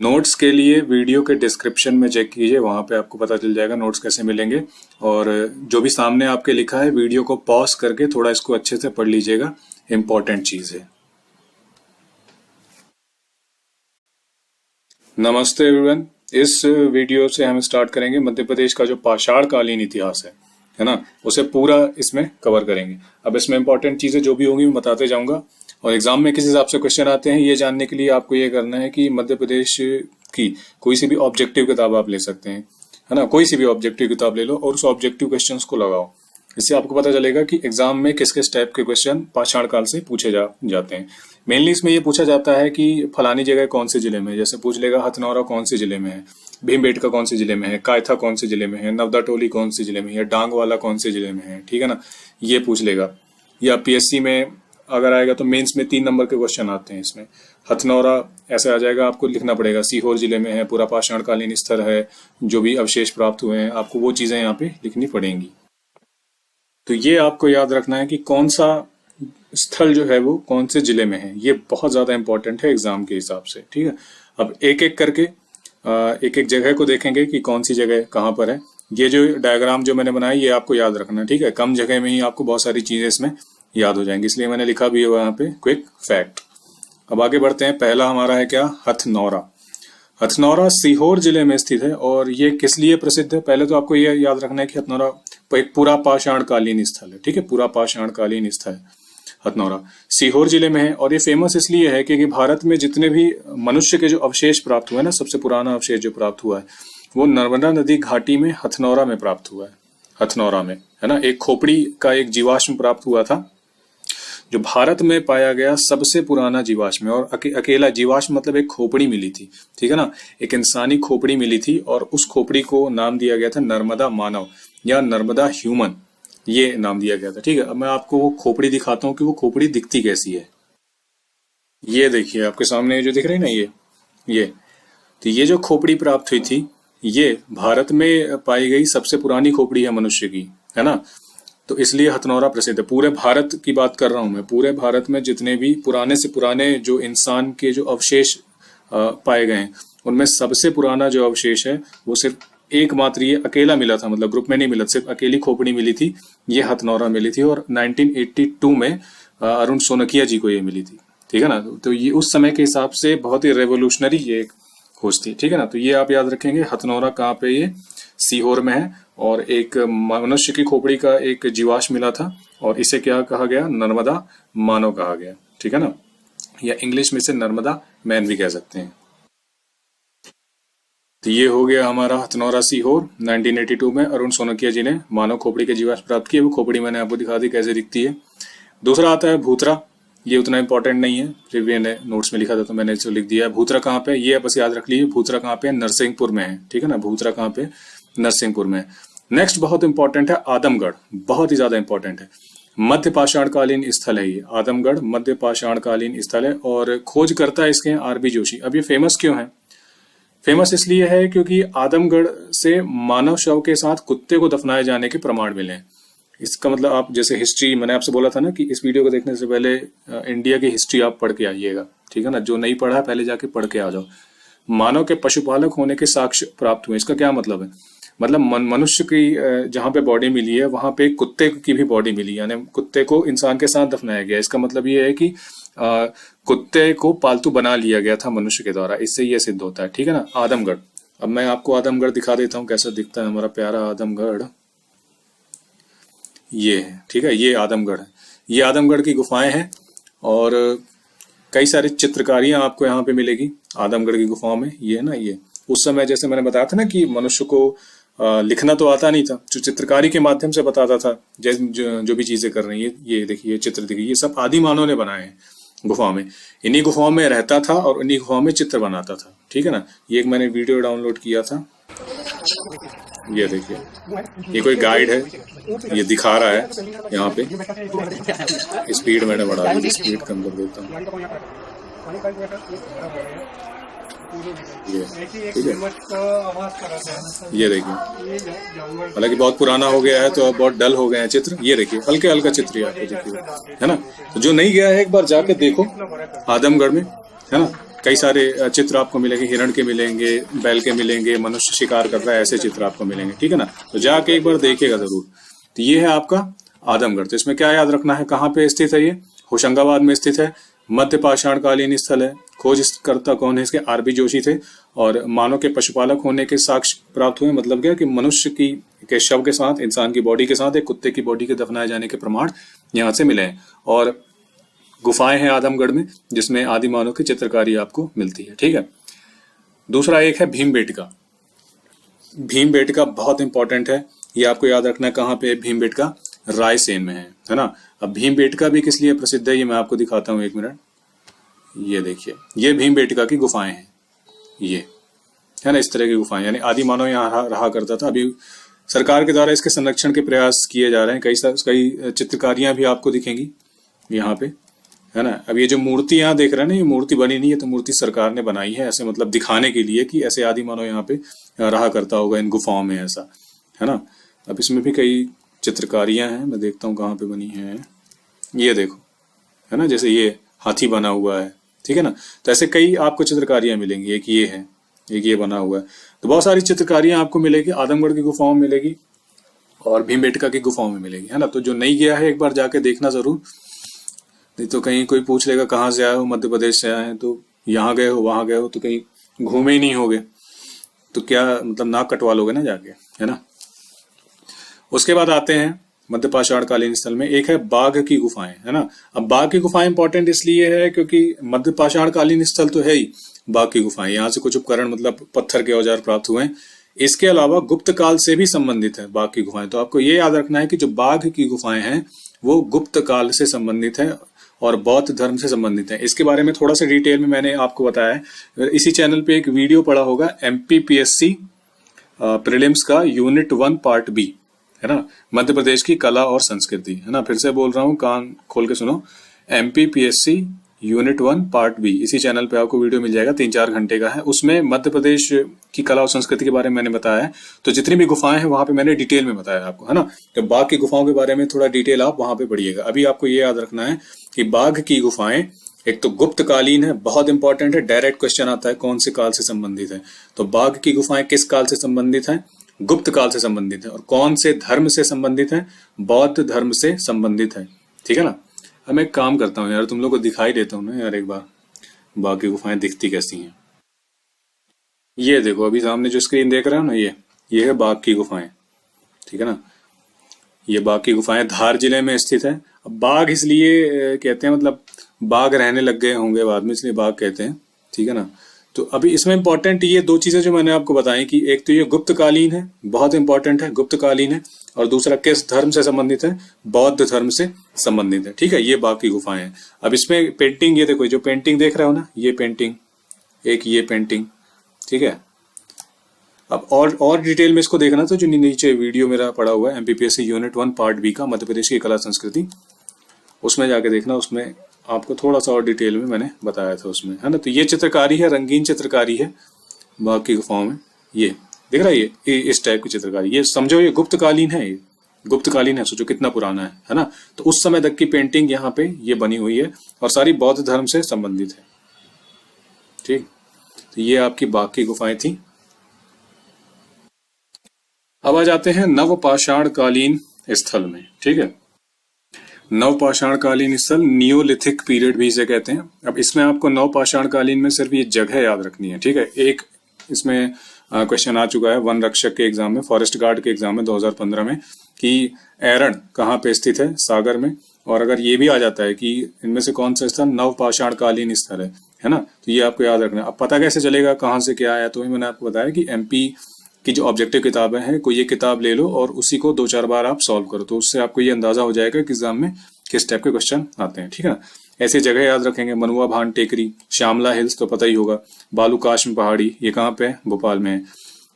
Notes के लिए video के डिस्क्रिप्शन में चेक कीजिए, वहां पे आपको पता चल जाएगा नोट्स कैसे मिलेंगे। और जो भी सामने आपके लिखा है वीडियो को पॉज करके थोड़ा इसको अच्छे से पढ़ लीजिएगा, इंपॉर्टेंट चीज है। नमस्ते एवरीवन, इस वीडियो से हम स्टार्ट करेंगे मध्य प्रदेश का जो पाषाण कालीन इतिहास है ना, उसे पूरा इसमें कवर करेंगे। अब इसमें इंपॉर्टेंट चीजें जो भी होंगी मैं बताते जाऊंगा, और एग्जाम में किस हिसाब से क्वेश्चन आते हैं ये जानने के लिए आपको ये करना है कि मध्य प्रदेश की कोई सी भी ऑब्जेक्टिव किताब आप ले सकते हैं, है ना। कोई सी भी ऑब्जेक्टिव किताब ले लो और उस ऑब्जेक्टिव क्वेश्चंस को लगाओ। इससे आपको पता चलेगा कि एग्जाम में किस किस टाइप के क्वेश्चन पाषाण काल से पूछे जाते हैं। मेनली इसमें ये पूछा जाता है कि फलानी जगह कौन से जिले में है, जैसे पूछ लेगा हथनौरा कौन से जिले में है, भीमबेटका कौन से जिले में है, कायथा कौन से जिले में है, नवदा टोली कौन से जिले में है, डांग वाला कौन से जिले में है, ठीक है ना, ये पूछ लेगा। या पीएससी में अगर आएगा तो मेंस में 3 नंबर के क्वेश्चन आते हैं इसमें। हथनौरा ऐसे आ जाएगा, आपको लिखना पड़ेगा सीहोर जिले में है, पूरा पाषाणकालीन स्थल है, जो भी अवशेष प्राप्त हुए हैं आपको वो चीजें यहाँ पे लिखनी पड़ेंगी। तो ये आपको याद रखना है कि कौन सा स्थल जो है वो कौन से जिले में है, ये बहुत ज्यादा इंपॉर्टेंट है एग्जाम के हिसाब से, ठीक है। अब एक एक करके एक एक जगह को देखेंगे कि कौन सी जगह कहाँ पर है। ये जो डायग्राम जो मैंने बनाया ये आपको याद रखना है, ठीक है। कम जगह में ही आपको बहुत सारी चीजें इसमें याद हो जाएंगी, इसलिए मैंने लिखा भी है यहाँ पे क्विक फैक्ट। अब आगे बढ़ते हैं। पहला हमारा है क्या, हथनौरा। हथनौरा सीहोर जिले में स्थित है और ये किस लिए प्रसिद्ध है। पहले तो आपको ये याद रखना है कि हथनौरा एक पूरा पाषाणकालीन स्थल है, ठीक है, पूरा पाषाणकालीन स्थल हथनौरा सीहोर जिले में है। और ये फेमस इसलिए है क्योंकि भारत में जितने भी मनुष्य के जो अवशेष प्राप्त हुए ना, सबसे पुराना अवशेष जो प्राप्त हुआ है वो नर्मदा नदी घाटी में हथनौरा में प्राप्त हुआ है। हथनौरा में, है ना, एक खोपड़ी का एक जीवाश्म प्राप्त हुआ था जो भारत में पाया गया सबसे पुराना जीवाश्म है। और अकेला जीवाश्म मतलब एक खोपड़ी मिली थी, ठीक है ना, एक इंसानी खोपड़ी मिली थी और उस खोपड़ी को नाम दिया गया था नर्मदा मानव या नर्मदा ह्यूमन, ये नाम दिया गया था, ठीक है। अब मैं आपको वो खोपड़ी दिखाता हूँ कि वो खोपड़ी दिखती कैसी है। ये देखिए आपके सामने जो दिख रही है ना, ये तो ये जो खोपड़ी प्राप्त हुई थी ये भारत में पाई गई सबसे पुरानी खोपड़ी है मनुष्य की, है ना। तो इसलिए हथनौरा प्रसिद्ध है। पूरे भारत की बात कर रहा हूं मैं, पूरे भारत में जितने भी पुराने से पुराने जो इंसान के जो अवशेष पाए गए हैं उनमें सबसे पुराना जो अवशेष है वो सिर्फ एकमात्र ये अकेला मिला था, मतलब ग्रुप में नहीं मिला, सिर्फ अकेली खोपड़ी मिली थी, ये हथनौरा मिली थी। और 1982 में अरुण सोनकिया जी को ये मिली थी, ठीक है ना। तो ये उस समय के हिसाब से बहुत ही रेवोल्यूशनरी ये एक खोज थी, ठीक है ना। तो ये आप याद रखेंगे, हथनौरा कहाँ पे, ये सीहोर में है और एक मनुष्य की खोपड़ी का एक जीवाश्म मिला था और इसे क्या कहा गया, नर्मदा मानव कहा गया, ठीक है ना, या इंग्लिश में इसे नर्मदा मैन भी कह सकते हैं। तो ये हो गया हमारा हथनौरा सीहोर। 1982 में अरुण सोनकिया जी ने मानव खोपड़ी के जीवाश्म प्राप्त किए। वो खोपड़ी मैंने आपको दिखा दी कैसे दिखती है। दूसरा आता है भूतरा। ये उतना इंपॉर्टेंट नहीं है, फिर भी मैंने नोट्स में लिखा था तो मैंने इसे लिख दिया है। भूतरा कहाँ पे, ये बस याद रख लीजिए, भूतरा कहाँ पे, नरसिंहपुर में है, ठीक है ना। भूतरा कहाँ पे, नरसिंहपुर में। नेक्स्ट बहुत इंपॉर्टेंट है आदमगढ़, बहुत ही ज्यादा इंपॉर्टेंट है। मध्य पाषाणकालीन स्थल है ये, आदमगढ़ मध्य पाषाणकालीन स्थल है और खोज करता है इसके आरबी जोशी। अब ये फेमस क्यों है, फेमस इसलिए है क्योंकि आदमगढ़ से मानव शव के साथ कुत्ते को दफनाए जाने के प्रमाण मिले हैं। इसका मतलब आप जैसे हिस्ट्री, मैंने आपसे बोला था ना कि इस वीडियो को देखने से पहले इंडिया की हिस्ट्री आप पढ़ के आइएगा, ठीक है ना। जो नहीं पढ़ा है पहले जाके पढ़ के आ जाओ। मानव के पशुपालक होने के साक्ष्य प्राप्त हुए, इसका क्या मतलब है, मतलब मनुष्य की जहां पे बॉडी मिली है वहां पे कुत्ते की भी बॉडी मिली, यानी कुत्ते को इंसान के साथ दफनाया गया। इसका मतलब ये है कि कुत्ते को पालतू बना लिया गया था मनुष्य के द्वारा, इससे ये सिद्ध होता है, ठीक है ना। आदमगढ़, अब मैं आपको आदमगढ़ दिखा देता हूँ कैसा दिखता है हमारा प्यारा आदमगढ़। ये है, ठीक है, ये आदमगढ़ है। ये आदमगढ़ की गुफाएं हैं और कई सारी चित्रकारियां आपको यहाँ पे मिलेगी आदमगढ़ की गुफाओं में। ये ना, ये उस समय जैसे मैंने बताया था ना कि मनुष्य को लिखना तो आता नहीं था, जो चित्रकारी के माध्यम से बताता था जो भी चीजें कर रही है। ये देखिए, ये चित्र देखिए, ये सब आदि मानव ने बनाए हैं गुफाओं में। इन्हीं गुफाओं में रहता था और इन्हीं गुफाओं में चित्र बनाता था, ठीक है ना। ये एक मैंने वीडियो डाउनलोड किया था, ये देखिए, ये कोई गाइड है, ये दिखा रहा है यहाँ पे। स्पीड मैंने बढ़ा दी, स्पीड कम कर देता हूँ। ये ठीक है, ये देखिए, हालांकि बहुत पुराना हो गया है तो अब बहुत डल हो गए हैं चित्र। ये देखिए, हल्के हल्का चित्र है, आपको देखिए, है ना। तो जो नहीं गया है एक बार जाके देखो आदमगढ़ में, है ना। कई सारे चित्र आपको मिलेंगे, हिरण के मिलेंगे, बैल के मिलेंगे, मनुष्य शिकार कर रहा है, ऐसे चित्र आपको मिलेंगे, ठीक है ना। तो जाके एक बार देखिएगा जरूर। तो ये है आपका आदमगढ़। तो इसमें क्या याद रखना है, कहाँ पे स्थित है ये, होशंगाबाद में स्थित है, मध्य पाषाण कालीन स्थल है। खोजकर्ता कौन है इसके, आरबी जोशी थे। और मानव के पशुपालक होने के साक्ष्य प्राप्त हुए, मतलब क्या कि मनुष्य के शव के साथ, इंसान की बॉडी के साथ एक कुत्ते की बॉडी के दफनाए जाने के प्रमाण यहाँ से मिले हैं। और गुफाएं हैं आदमगढ़ में जिसमें आदि मानव की चित्रकारी आपको मिलती है, ठीक है। दूसरा एक है भीमबेटका। भीमबेटका बहुत इंपॉर्टेंट है, ये आपको याद रखना है। कहाँ पे भीमबेटका, रायसेन में है ना। अब भीमबेटका भी किस लिए प्रसिद्ध है ये मैं आपको दिखाता हूँ, एक मिनट। ये देखिए, ये भीमबेटका की गुफाएं हैं, ये है ना, इस तरह की गुफाएं, यानी आदि मानव यहाँ रहा करता था। अभी सरकार के द्वारा इसके संरक्षण के प्रयास किए जा रहे हैं। कई चित्रकारियां भी आपको दिखेंगी यहाँ पे, है ना। अब ये जो मूर्ति यहाँ देख रहे हैं ना, ये मूर्ति बनी नहीं है, तो मूर्ति सरकार ने बनाई है ऐसे, मतलब दिखाने के लिए कि ऐसे आदि मानव यहाँ पे रहा करता होगा इन गुफाओं में, ऐसा है ना। अब इसमें भी कई चित्रकारियां हैं, मैं देखता हूँ कहाँ पे बनी है। ये देखो, है ना, जैसे ये हाथी बना हुआ है, ठीक है ना। तो ऐसे कई आपको चित्रकारियां मिलेंगी। एक ये है, एक ये बना हुआ है। तो बहुत सारी चित्रकारियां आपको मिलेगी, आदमगढ़ की गुफाओं में मिलेगी और भीमबेटका की गुफाओं में मिलेगी, है ना। तो जो नहीं गया है एक बार जाके देखना जरूर, नहीं तो कहीं कोई पूछ लेगा कहाँ से आए हो, मध्य प्रदेश से आए हैं, तो यहाँ गए हो वहां गए हो, तो कहीं घूमे ही नहीं होगे, तो क्या मतलब नाक कटवा लोगे ना जाके, है ना। उसके बाद आते हैं मध्य पाषाण कालीन स्थल में, एक है बाघ की गुफाएं, है ना। अब बाघ की गुफाएं इंपॉर्टेंट इसलिए है क्योंकि मध्य पाषाण कालीन स्थल तो है ही, बाघ की गुफाएं, यहाँ से कुछ उपकरण मतलब पत्थर के औजार प्राप्त हुए हैं। इसके अलावा गुप्त काल से भी संबंधित है बाघ की गुफाएं। तो आपको ये याद रखना है कि जो बाघ की गुफाएं हैं वो गुप्त काल से संबंधित है और बौद्ध धर्म से संबंधित है। इसके बारे में थोड़ा सा डिटेल में मैंने आपको बताया है, इसी चैनल पे एक वीडियो पड़ा होगा, MPPSC प्रीलिम्स का यूनिट 1 पार्ट बी, है ना, मध्य प्रदेश की कला और संस्कृति, है ना। फिर से बोल रहा हूँ, कान खोल के सुनो, MPPSC यूनिट 1 पार्ट बी, इसी चैनल पे आपको वीडियो मिल जाएगा, 3-4 घंटे का है। उसमें मध्य प्रदेश की कला और संस्कृति के बारे में मैंने बताया है। तो जितनी भी गुफाएं हैं वहां पे मैंने डिटेल में बताया आपको, है ना। तो बाघ की गुफाओं के बारे में थोड़ा डिटेल आप वहां पे पढ़िएगा। अभी आपको ये याद रखना है कि बाघ की गुफाएं एक तो गुप्त कालीन है, बहुत इंपॉर्टेंट है, डायरेक्ट क्वेश्चन आता है कौन से काल से संबंधित है। तो बाघ की गुफाएं किस काल से संबंधित है, गुप्त काल से संबंधित है। और कौन से धर्म से संबंधित है, बौद्ध धर्म से संबंधित है, ठीक है ना। अब मैं एक काम करता हूँ यार, तुम लोग को दिखाई देता हूँ ना यार एक बार, बाघ की गुफाएं दिखती कैसी हैं। ये देखो, अभी सामने जो स्क्रीन देख रहे हो ना, ये है बाघ की गुफाएं, ठीक है ना। ये बाघ की गुफाएं धार जिले में स्थित है। अब बाघ इसलिए कहते हैं, मतलब बाघ रहने लग गए होंगे बाद में, इसलिए बाघ कहते हैं, ठीक है ना। तो अभी इसमें इंपॉर्टेंट ये दो चीजें जो मैंने आपको बताई कि एक तो ये गुप्त कालीन है, बहुत इंपॉर्टेंट है, गुप्त कालीन है, और दूसरा किस धर्म से संबंधित है, बौद्ध धर्म से संबंधित है, ठीक है। ये बाघ की गुफाएं हैं। अब इसमें पेंटिंग, ये देखो, जो पेंटिंग देख रहे हो ना, ये पेंटिंग, एक ये पेंटिंग, ठीक है। अब और डिटेल में इसको देखना तो जो नीचे वीडियो मेरा पड़ा हुआ है, MPPSC यूनिट 1 पार्ट बी का, मध्य प्रदेश की कला संस्कृति, उसमें जाके देखना, उसमें आपको थोड़ा सा और डिटेल में मैंने बताया था उसमें, है ना। तो ये चित्रकारी है, रंगीन चित्रकारी है बाघ की गुफाओं में, ये दिख रहा है, ये इस टाइप की चित्रकारी, ये समझो ये गुप्त कालीन है, ये गुप्त कालीन है, सोचो कितना पुराना है ना। तो उस समय तक की पेंटिंग यहाँ पे ये बनी हुई है और सारी बौद्ध धर्म से संबंधित है, ठीक। तो ये आपकी बाघ की गुफाएं थी। अब आ जाते हैं नवपाषाण कालीन स्थल में, ठीक है। नवपाषाण कालीन स्थल, नियोलिथिक पीरियड भी इसे कहते हैं। अब इसमें आपको नवपाषाण कालीन में सिर्फ ये जगह याद रखनी है, ठीक है। एक इसमें क्वेश्चन आ चुका है वन रक्षक के एग्जाम में, फॉरेस्ट गार्ड के एग्जाम में 2015 में, कि एरण कहाँ पे स्थित है, सागर में। और अगर ये भी आ जाता है कि इनमें से कौन सा स्थल नवपाषाण कालीन स्थल है ना, तो ये आपको याद रखना है। अब पता कैसे चलेगा कहाँ से क्या आया, तो मैंने आपको बताया कि MP की जो ऑब्जेक्टिव किताबें हैं, कोई ये किताब ले लो और उसी को 2-4 बार आप सॉल्व करो, तो उससे आपको ये अंदाजा हो जाएगा कि एग्जाम में किस टाइप के क्वेश्चन आते हैं, ठीक है ना। ऐसे जगह याद रखेंगे, मनुआ भान टेकरी, श्यामला हिल्स तो पता ही होगा, बालूकाश्म पहाड़ी, ये कहाँ पे है, भोपाल में है।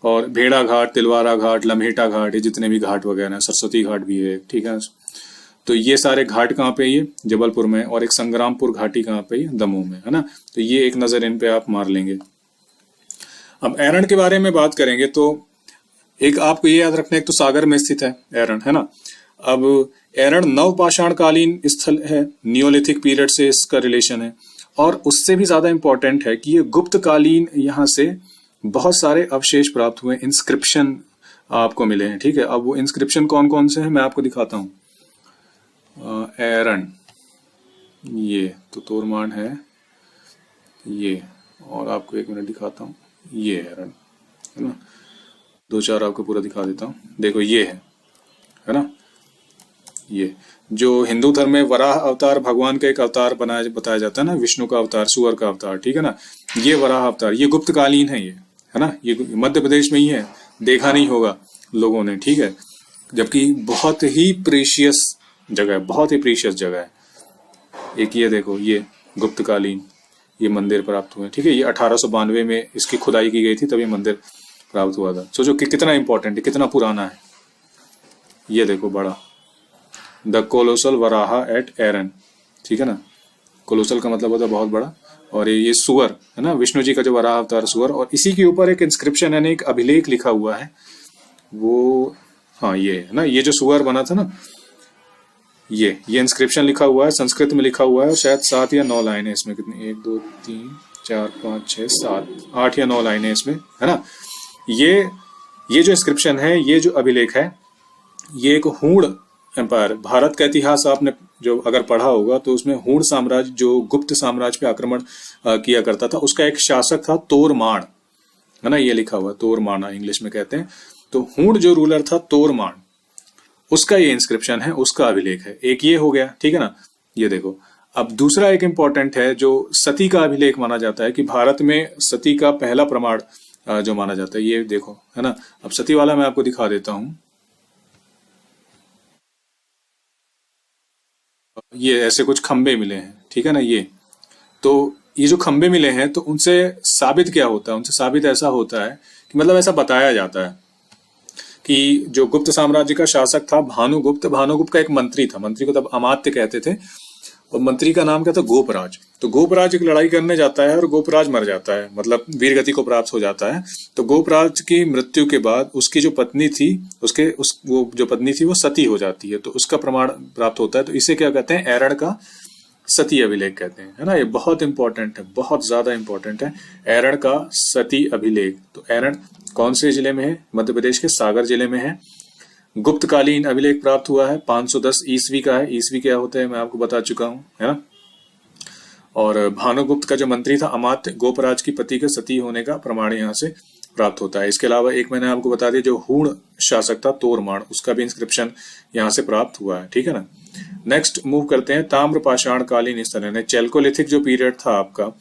और भेड़ा घाट, तिलवारा घाट, लम्हेटा घाट, ये जितने भी घाट वगैरह हैं, सरस्वती घाट भी है, ठीक है। तो ये सारे घाट कहाँ पे, ये जबलपुर में। और एक संग्रामपुर घाटी कहाँ पे, दमोह में, है ना। तो ये एक नजर इन पे आप मार लेंगे। अब एरण के बारे में बात करेंगे तो एक आपको ये याद रखना है, एक तो सागर में स्थित है एरण, है ना। अब एरण नवपाषाण कालीन स्थल है, नियोलिथिक पीरियड से इसका रिलेशन है। और उससे भी ज्यादा इंपॉर्टेंट है कि ये गुप्तकालीन यहाँ से बहुत सारे अवशेष प्राप्त हुए, इंस्क्रिप्शन आपको मिले हैं। ठीक है, अब वो इंस्क्रिप्शन कौन कौन से हैं मैं आपको दिखाता हूँ। एरन, ये तो तोरमान है ये, और आपको एक मिनट दिखाता हूँ, ये एरन है ना, दो चार आपको पूरा दिखा देता हूँ। देखो ये है ना, ये जो हिंदू धर्म में वराह अवतार भगवान का एक अवतार बताया जाता है ना, विष्णु का अवतार, सुअर का अवतार, ठीक है ना, ये वराह अवतार, ये गुप्तकालीन है, ये है ना, ये मध्य प्रदेश में ही है, देखा नहीं होगा लोगों ने। ठीक है, जबकि बहुत ही प्रीशियस जगह है, बहुत ही प्रीशियस जगह है। एक ये देखो, ये गुप्तकालीन ये मंदिर प्राप्त हुए। ठीक है, ये 1892 में इसकी खुदाई की गई थी, तभी मंदिर प्राप्त हुआ था। सोचो कि कितना इंपॉर्टेंट है, कितना पुराना है। ये देखो बड़ा, द कोलोसल वराहा एट एरन, ठीक है ना, कोलोसल का मतलब होता है बहुत बड़ा, और ये सुअर है ना, विष्णु जी का जो वराह अवतार सुअर, और इसी के ऊपर एक इंस्क्रिप्शन यानी एक अभिलेख लिखा हुआ है, वो हाँ ये है ना, ये जो सुअर बना था ना, ये इंस्क्रिप्शन लिखा हुआ है, संस्कृत में लिखा हुआ है, शायद 7 या 9 लाइनें इसमें, कितनी 1 2 3 4 5 6 7 8 या 9 लाइनें इसमें, है ना। ये जो इंस्क्रिप्शन है, ये जो अभिलेख है, ये एक हूण एम्पायर, भारत का इतिहास आपने जो अगर पढ़ा होगा तो उसमें हूण साम्राज्य जो गुप्त साम्राज्य पे आक्रमण किया करता था, उसका एक शासक था तोरमाण, है ना, ये लिखा हुआ तोरमाणा इंग्लिश में कहते हैं। तो हूण जो रूलर था तोरमाण, उसका ये इंस्क्रिप्शन है, उसका अभिलेख है। एक ये हो गया, ठीक है ना, ये देखो। अब दूसरा एक इंपॉर्टेंट है जो सती का अभिलेख माना जाता है, कि भारत में सती का पहला प्रमाण जो माना जाता है, ये देखो, है ना। अब सती वाला मैं आपको दिखा देता हूं, ये ऐसे कुछ खंबे मिले हैं, ठीक है ना, तो ये जो खंबे मिले हैं, तो उनसे साबित क्या होता है, उनसे साबित ऐसा होता है कि मतलब ऐसा बताया जाता है कि जो गुप्त साम्राज्य का शासक था भानुगुप्त का एक मंत्री था, मंत्री को तब अमात्य कहते थे, और मंत्री का नाम क्या था, गोपराज। तो गोपराज एक लड़ाई करने जाता है और गोपराज मर जाता है, मतलब वीरगति को प्राप्त हो जाता है। तो गोपराज की मृत्यु के बाद उसकी जो पत्नी थी, वो जो पत्नी थी वो सती हो जाती है, तो उसका प्रमाण प्राप्त होता है। तो इसे क्या कहते हैं, एरण का सती अभिलेख कहते हैं, है ना। ये बहुत इंपॉर्टेंट है, बहुत ज्यादा इंपॉर्टेंट है, एरण का सती अभिलेख। तो एरण कौन से जिले में है, मध्य प्रदेश के सागर जिले में है। गुप्तकालीन अभिलेख प्राप्त हुआ है, 510 ईस्वी का है। ईस्वी क्या होता है मैं आपको बता चुका हूं, है ना। और भानुगुप्त का जो मंत्री था अमात्य, गोपराज की पति के सती होने का प्रमाण यहाँ से प्राप्त होता है। इसके अलावा एक मैंने आपको बता दिया, जो हूण शासक था तोरमाण, उसका भी इंस्क्रिप्शन यहाँ से प्राप्त हुआ है, ठीक है ना। नेक्स्ट मूव करते हैं, ताम्र पाषाण कालीन स्थल, यानी चैल्कोलिथिक जो पीरियड था आपका,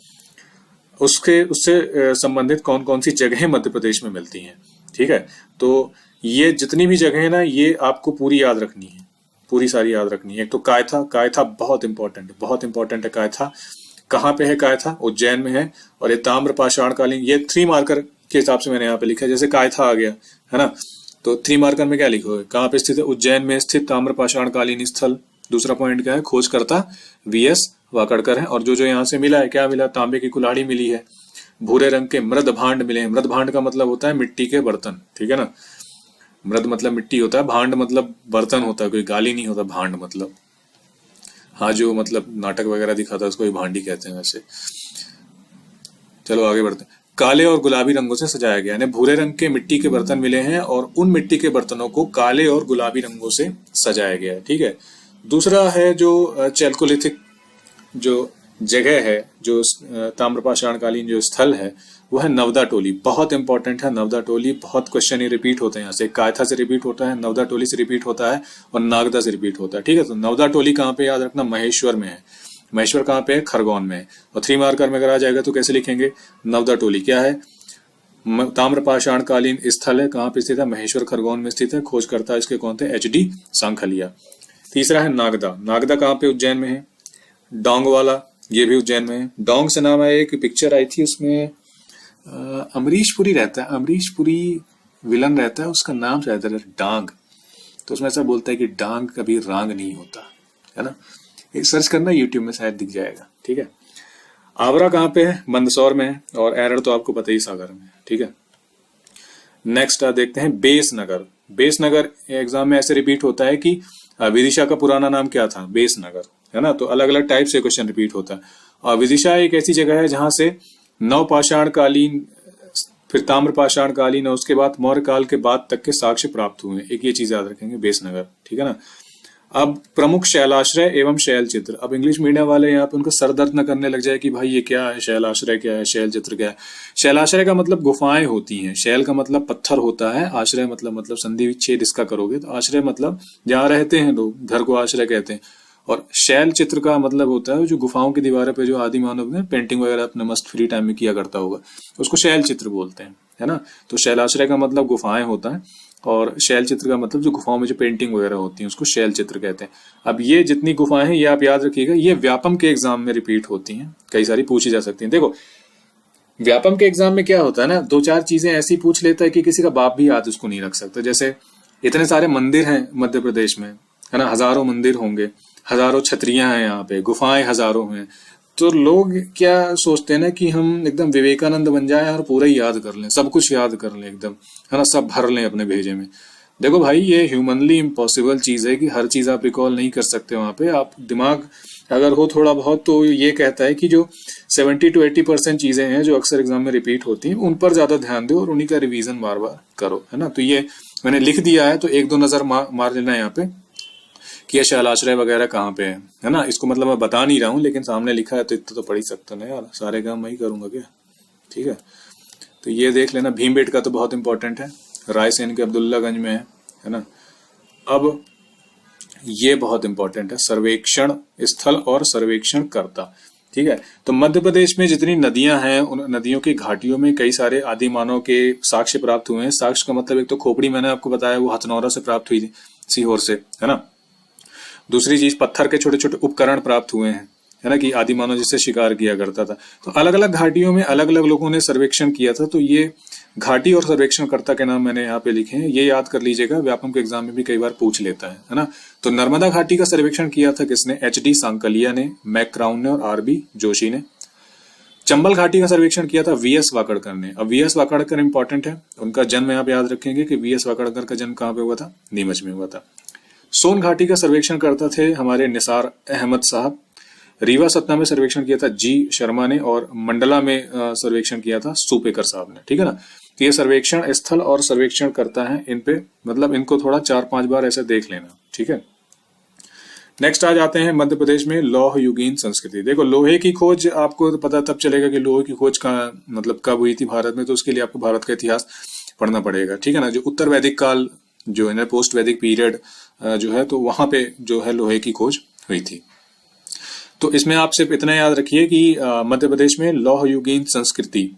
उससे संबंधित कौन कौन सी जगहें मध्य प्रदेश में मिलती हैं, ठीक है। तो ये जितनी भी जगह है ना, ये आपको पूरी याद रखनी है, पूरी सारी याद रखनी है। एक तो कायथा बहुत इंपॉर्टेंट है कायथा। कहाँ पे है कायथा, उज्जैन में है। और ये ताम्र पाषाण कालीन, ये 3 मार्कर के हिसाब से मैंने यहाँ पे लिखा है, जैसे कायथा आ गया, है ना, तो 3 मार्कर में क्या लिखोगे, कहाँ पे स्थित है, उज्जैन में स्थित ताम्र पाषाण कालीन स्थल। दूसरा पॉइंट क्या है, खोजकर्ता VS वाकड़कर है। और जो यहाँ से मिला है, क्या मिला, तांबे की कुल्हाड़ी मिली है, भूरे रंग के मृद भांड मिले हैं। मृद भांड का मतलब होता है मिट्टी के बर्तन, ठीक है ना। मृद मतलब मिट्टी होता है, भांड मतलब बर्तन होता है, कोई गाली नहीं होता भांड मतलब। हाँ, जो मतलब नाटक वगैरह दिखाता है उसको ही भांडी कहते हैं वैसे। चलो आगे बढ़ते हैं। काले और गुलाबी रंगों से सजाया गया, यानी भूरे रंग के मिट्टी के बर्तन मिले हैं और उन मिट्टी के बर्तनों को काले और गुलाबी रंगों से सजाया गया है, ठीक है। दूसरा है जो चैल्कोलिथिक जो जगह है, जो ताम्रपाषाण कालीन जो स्थल है, वो है नवदा टोली। बहुत इंपॉर्टेंट है नवदा टोली, बहुत क्वेश्चन ही रिपीट होते हैं यहाँ से। कायथा से रिपीट होता है, नवदा टोली से रिपीट होता है, और नागदा से रिपीट होता है, ठीक है। तो नवदा टोली कहाँ पे, याद रखना, महेश्वर में है। महेश्वर कहाँ पे है, खरगोन में है। और 3 मार्कर में अगर आ जाएगा तो कैसे लिखेंगे, नवदा टोली क्या है, ताम्रपाषाण कालीन स्थल है, कहाँ पे स्थित है, महेश्वर खरगोन में स्थित है। खोजकर्ता इसके कौन थे, HD सांखलिया। तीसरा है नागदा कहाँ पे, उज्जैन में है। डोंग वाला, ये भी उज्जैन में है। डोंग से नाम है, एक पिक्चर आई थी, उसमें अमरीश पुरी रहता है, अमरीश पुरी विलन रहता है, उसका नाम शायद है डांग। तो उसमें ऐसा बोलता है कि डांग कभी रांग नहीं होता, है ना। ये सर्च करना यूट्यूब में, शायद दिख जाएगा, ठीक है। आवरा कहाँ पे है, मंदसौर में है। और एरर तो आपको पता ही, सागर में, ठीक है। नेक्स्ट देखते हैं बेसनगर एग्जाम में ऐसे रिपीट होता है कि विदिशा का पुराना नाम क्या था, बेसनगर, है ना। तो अलग अलग टाइप से क्वेश्चन रिपीट होता है। और विदिशा एक ऐसी जगह है जहां से नवपाषाण कालीन, फिर ताम्रपाषाण कालीन और उसके बाद मौर्य काल के बाद तक के साक्ष्य प्राप्त हुए हैं। एक ये चीज याद रखेंगे, बेसनगर, ठीक है ना। अब प्रमुख शैलाश्रय एवं शैल चित्र। अब इंग्लिश मीडियम वाले यहाँ पे उनको सर दर्द न करने लग जाए कि भाई ये क्या है, शैलाश्रय क्या है, शैल चित्र क्या है। शैलाश्रय का मतलब गुफाएं होती हैं, शैल का मतलब पत्थर होता है, आश्रय मतलब संधि विच्छेद इसका करोगे तो आश्रय मतलब जहाँ रहते हैं लोग, घर को आश्रय कहते हैं। और शैल चित्र का मतलब होता है जो गुफाओं की दीवारों पे जो आदि मानव ने पेंटिंग वगैरह अपने मस्त फ्री टाइम में किया करता होगा, उसको शैल चित्र बोलते हैं, है ना। तो शैलाश्रय का मतलब गुफाएं होता है और शैल चित्र का मतलब जो गुफाओं में जो पेंटिंग वगैरह होती है उसको शैल चित्र कहते हैं। अब ये जितनी गुफाएं हैं ये आप याद रखिएगा, ये व्यापम के एग्जाम में रिपीट होती हैं, कई सारी पूछी जा सकती हैं। देखो व्यापम के एग्जाम में क्या होता है ना, 2-4 चीजें ऐसी पूछ लेता है कि किसी का बाप भी याद उसको नहीं रख सकता। जैसे इतने सारे मंदिर हैं मध्य प्रदेश में, है ना, हजारों मंदिर होंगे, हजारों छतरियां हैं यहाँ पे, गुफाएं हजारों हैं, तो लोग क्या सोचते हैं ना कि हम एकदम विवेकानंद बन जाए और पूरा ही याद कर लें, सब कुछ याद कर लें एकदम, है ना, सब भर लें अपने भेजे में। देखो भाई ये ह्यूमनली इम्पॉसिबल चीज है कि हर चीज आप रिकॉल नहीं कर सकते वहां पे। आप दिमाग अगर हो थोड़ा बहुत तो ये कहता है कि जो 70 to 80% चीजें हैं जो अक्सर एग्जाम में रिपीट होती हैं उन पर ज्यादा ध्यान दो और उन्हीं का रिवीजन बार बार करो, है ना। तो ये मैंने लिख दिया है, तो 1-2 नजर मार लेना यहाँ पे कि ये शैलाश्रय वगैरह कहाँ पे है ना। इसको मतलब मैं बता नहीं रहा हूँ लेकिन सामने लिखा है तो इतना तो पढ़ ही सकते ना यार, सारे काम मैं ही करूंगा क्या, ठीक है। तो ये देख लेना, भीमबेटका तो बहुत इंपॉर्टेंट है, रायसेन के अब्दुल्लागंज में है ना। अब ये बहुत इंपॉर्टेंट है, सर्वेक्षण स्थल और सर्वेक्षण कर्ता, ठीक है। तो मध्य प्रदेश में जितनी नदियां हैं उन नदियों की घाटियों में कई सारे आदि मानव के साक्ष्य प्राप्त हुए हैं। साक्ष्य का मतलब एक तो खोपड़ी मैंने आपको बताया वो हथनौरा से प्राप्त हुई थी, सीहोर से, है ना। दूसरी चीज पत्थर के छोटे छोटे उपकरण प्राप्त हुए हैं, है ना, कि आदि मानव जिससे शिकार किया करता था। तो अलग अलग घाटियों में अलग अलग लोगों ने सर्वेक्षण किया था, तो ये घाटी और सर्वेक्षणकर्ता के नाम मैंने यहाँ पे लिखे हैं, ये याद कर लीजिएगा, व्यापम के एग्जाम में भी कई बार पूछ लेता है ना। तो नर्मदा घाटी का सर्वेक्षण किया था किसने, HD सांकलिया ने, मैक क्राउन ने और RB जोशी ने। चंबल घाटी का सर्वेक्षण किया था VS वाकड़कर ने। अब VS वाकड़कर इंपॉर्टेंट है, उनका जन्म आप याद रखेंगे कि VS वाकड़कर का जन्म कहाँ पे हुआ था, नीमच में हुआ था। सोन घाटी का सर्वेक्षण करता थे हमारे निसार अहमद साहब। रीवा सतना में सर्वेक्षण किया था G शर्मा ने और मंडला में सर्वेक्षण किया था सुपेकर साहब ने, ठीक है ना। तो ये सर्वेक्षण स्थल और सर्वेक्षण करता है, इन पे मतलब इनको थोड़ा 4-5 बार ऐसे देख लेना, ठीक है। नेक्स्ट आ जाते हैं मध्य प्रदेश में लौह युगीन संस्कृति। देखो लोहे की खोज आपको पता तब चलेगा कि लोहे की खोज का मतलब कब हुई थी भारत में, तो उसके लिए आपको भारत का इतिहास पढ़ना पड़ेगा, ठीक है ना। जो उत्तर वैदिक काल जो है ना, पोस्ट वैदिक पीरियड जो है, तो वहां पे जो है लोहे की खोज हुई थी। तो इसमें आप सिर्फ इतना याद रखिए कि मध्य प्रदेश में लौह युगीन संस्कृति,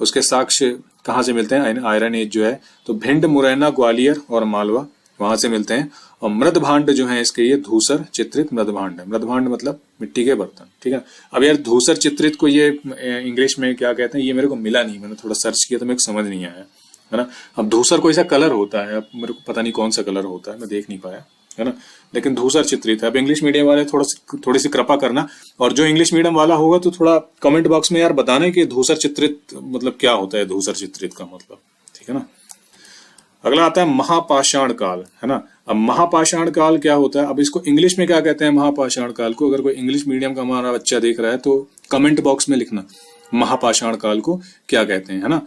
उसके साक्ष्य कहाँ से मिलते हैं, आयरन एज जो है, तो भिंड, मुरैना, ग्वालियर और मालवा वहां से मिलते हैं। और मृदभांड जो है इसके, ये धूसर चित्रित मृदभांड है। मृदभांड मतलब मिट्टी के बर्तन, ठीक है। अब यार धूसर चित्रित को ये इंग्लिश में क्या कहते हैं ये मेरे को मिला नहीं, मैंने थोड़ा सर्च किया तो मेरे को समझ नहीं आया, है ना। अब धूसर कोई सा कलर होता है, अब मेरे को पता नहीं कौन सा कलर होता है, मैं देख नहीं पाया, है ना। लेकिन धूसर चित्रित है। अब इंग्लिश मीडियम वाले थोड़ी सी कृपा करना, और जो इंग्लिश मीडियम वाला होगा तो थोड़ा कमेंट बॉक्स में यार बताना कि धूसर चित्रित मतलब क्या होता है, धूसर चित्रित का मतलब, ठीक है ना। अगला आता है महापाषाण काल, है ना। अब महापाषाण काल क्या होता है, अब इसको इंग्लिश में क्या कहते हैं महापाषाण काल को, अगर कोई इंग्लिश मीडियम का हमारा बच्चा देख रहा है तो कमेंट बॉक्स में लिखना महापाषाण काल को क्या कहते हैं, है ना।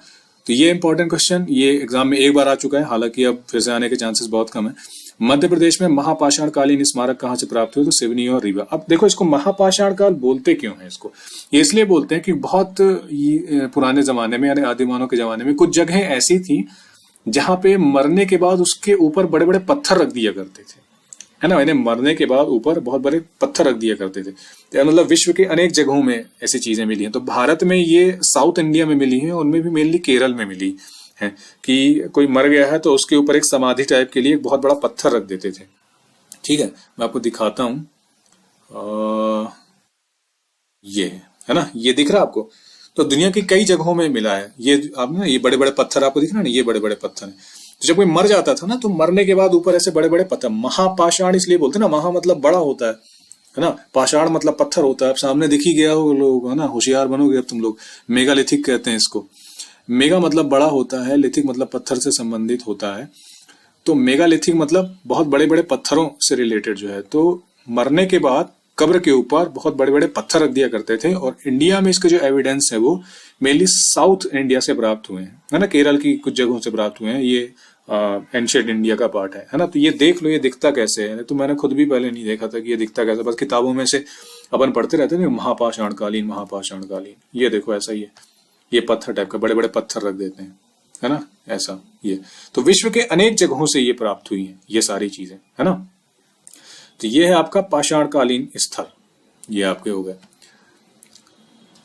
तो ये इंपॉर्टेंट क्वेश्चन, ये एग्जाम में एक बार आ चुका है, हालांकि अब फिर से आने के चांसेस बहुत कम है। मध्य प्रदेश में महापाषाण कालीन स्मारक कहाँ से प्राप्त हुए, तो सिवनी और रीवा। अब देखो इसको महापाषाण काल बोलते क्यों है, इसको ये इसलिए बोलते हैं कि बहुत पुराने जमाने में यानी आदिमानव के जमाने में कुछ जगह ऐसी थी जहां पे मरने के बाद उसके ऊपर बड़े बड़े पत्थर रख दिया करते थे, है ना। इन्हें मरने के बाद ऊपर बहुत बड़े पत्थर रख दिया करते थे। तो मतलब विश्व के अनेक जगहों में ऐसी चीजें मिली हैं। तो भारत में ये साउथ इंडिया में मिली हैं, उनमें भी मेनली केरल में मिली है कि कोई मर गया है तो उसके ऊपर एक समाधि टाइप के लिए एक बहुत बड़ा पत्थर रख देते थे, ठीक है। मैं आपको दिखाता हूं, ये है ना, ये दिख रहा है आपको। तो दुनिया की कई जगहों में मिला है ये, आप ना ये बड़े बड़े पत्थर आपको दिख रहा है ना, ये बड़े बड़े पत्थर हैं। तो जब कोई मर जाता था ना तो मरने के बाद ऊपर ऐसे बड़े बड़े पत्थर, महापाषाण इसलिए बोलते ना, महा मतलब बड़ा होता है ना, पाषाण मतलब पत्थर होता है। अब सामने दिख ही गया हो लोग, है ना, होशियार बनोगे अब तुम लोग। मेगालिथिक कहते हैं इसको, मेगा मतलब बड़ा होता है, लिथिक मतलब पत्थर से संबंधित होता है। तो मेगालिथिक मतलब बहुत बड़े बड़े पत्थरों से रिलेटेड जो है। तो मरने के बाद कब्र के ऊपर बहुत बड़े बड़े पत्थर रख दिया करते थे, और इंडिया में इसके जो एविडेंस है वो मेनली साउथ इंडिया से प्राप्त हुए हैं, है ना, केरल की कुछ जगहों से प्राप्त हुए हैं। ये एंशिएंट इंडिया का पार्ट है ना। तो ये देख लो ये दिखता कैसे है, तो मैंने खुद भी पहले नहीं देखा था कि ये दिखता कैसे, बस किताबों में से अपन पढ़ते रहते थे महापाषाणकालीन महापाषाणकालीन। ये देखो ऐसा ही है, ये पत्थर टाइप का बड़े बड़े पत्थर रख देते हैं, है ना, ऐसा ये। तो विश्व के अनेक जगहों से ये प्राप्त हुई है ये सारी चीजें, है ना। तो ये है आपका पाषाणकालीन स्थल, ये आपके हो गए।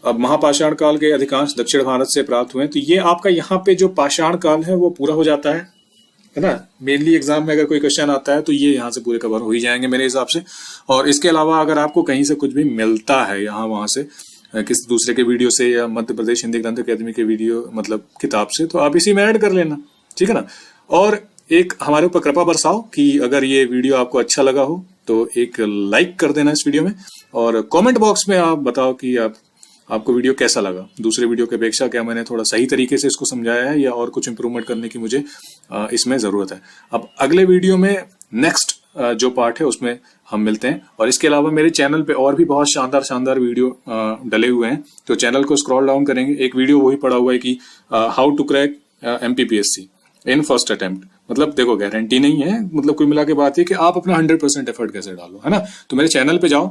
अब महापाषाण काल के अधिकांश दक्षिण भारत से प्राप्त हुए हैं। तो ये आपका यहाँ पे जो पाषाण काल है वो पूरा हो जाता है ना। मेनली एग्जाम में अगर कोई क्वेश्चन आता है तो ये यहाँ से पूरे कवर हो ही जाएंगे मेरे हिसाब से। और इसके अलावा अगर आपको कहीं से कुछ भी मिलता है यहाँ वहां से, किसी दूसरे के वीडियो से या मध्य प्रदेश हिंदी ग्रंथ अकादमी के वीडियो मतलब किताब से, तो आप इसी में ऐड कर लेना, ठीक है ना। और एक हमारे ऊपर कृपा बरसाओ कि अगर ये वीडियो आपको अच्छा लगा हो तो एक लाइक कर देना इस वीडियो में, और कमेंट बॉक्स में आप बताओ कि आपको वीडियो कैसा लगा, दूसरे वीडियो की अपेक्षा क्या मैंने थोड़ा सही तरीके से इसको समझाया है या और कुछ इंप्रूवमेंट करने की मुझे इसमें जरूरत है। अब अगले वीडियो में नेक्स्ट जो पार्ट है उसमें हम मिलते हैं। और इसके अलावा मेरे चैनल पे और भी बहुत शानदार शानदार वीडियो डले हुए हैं, तो चैनल को स्क्रॉल डाउन करेंगे, एक वीडियो वही पड़ा हुआ है कि how to crack MPPSC in first attempt. मतलब देखो गारंटी नहीं है, मतलब कुल मिला के बात है कि आप अपना 100% एफर्ट कैसे डालो, है ना। तो मेरे चैनल पे जाओ,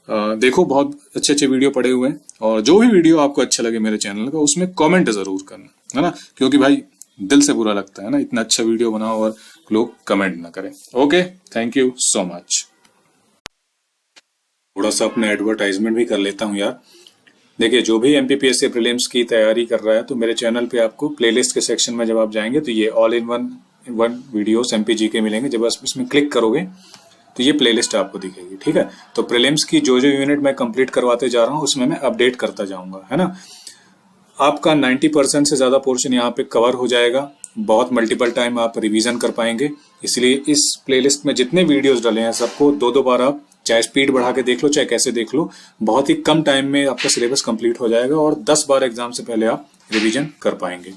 देखो बहुत अच्छे अच्छे वीडियो पड़े हुए हैं, और जो भी वीडियो आपको अच्छा लगे मेरे चैनल का उसमें कमेंट जरूर करना, है ना, क्योंकि भाई दिल से बुरा लगता है ना इतना अच्छा वीडियो बनाओ और लोग कमेंट ना करें। Okay, thank you so much. थोड़ा सा अपने एडवर्टाइजमेंट भी कर लेता हूँ यार। देखिए, जो भी MPPSC प्रीलिम्स की तैयारी कर रहा है तो मेरे चैनल पे आपको प्लेलिस्ट के सेक्शन में जब आप जाएंगे तो ये all in one videos MPG के मिलेंगे। जब आप इसमें क्लिक करोगे तो ये प्लेलिस्ट आपको दिखेगी, ठीक है। तो प्रीलिम्स की जो जो यूनिट मैं कंप्लीट करवाते जा रहा हूँ उसमें मैं अपडेट करता जाऊंगा, है ना। आपका 90% से ज्यादा पोर्शन यहाँ पे कवर हो जाएगा, बहुत मल्टीपल टाइम आप रिवीजन कर पाएंगे। इसलिए इस प्लेलिस्ट में जितने वीडियोस डले हैं सबको दो बार आप चाहे स्पीड बढ़ा के देख लो चाहे कैसे देख लो, बहुत ही कम टाइम में आपका सिलेबस कंप्लीट हो जाएगा और 10 बार एग्जाम से पहले आप रिवीजन कर पाएंगे।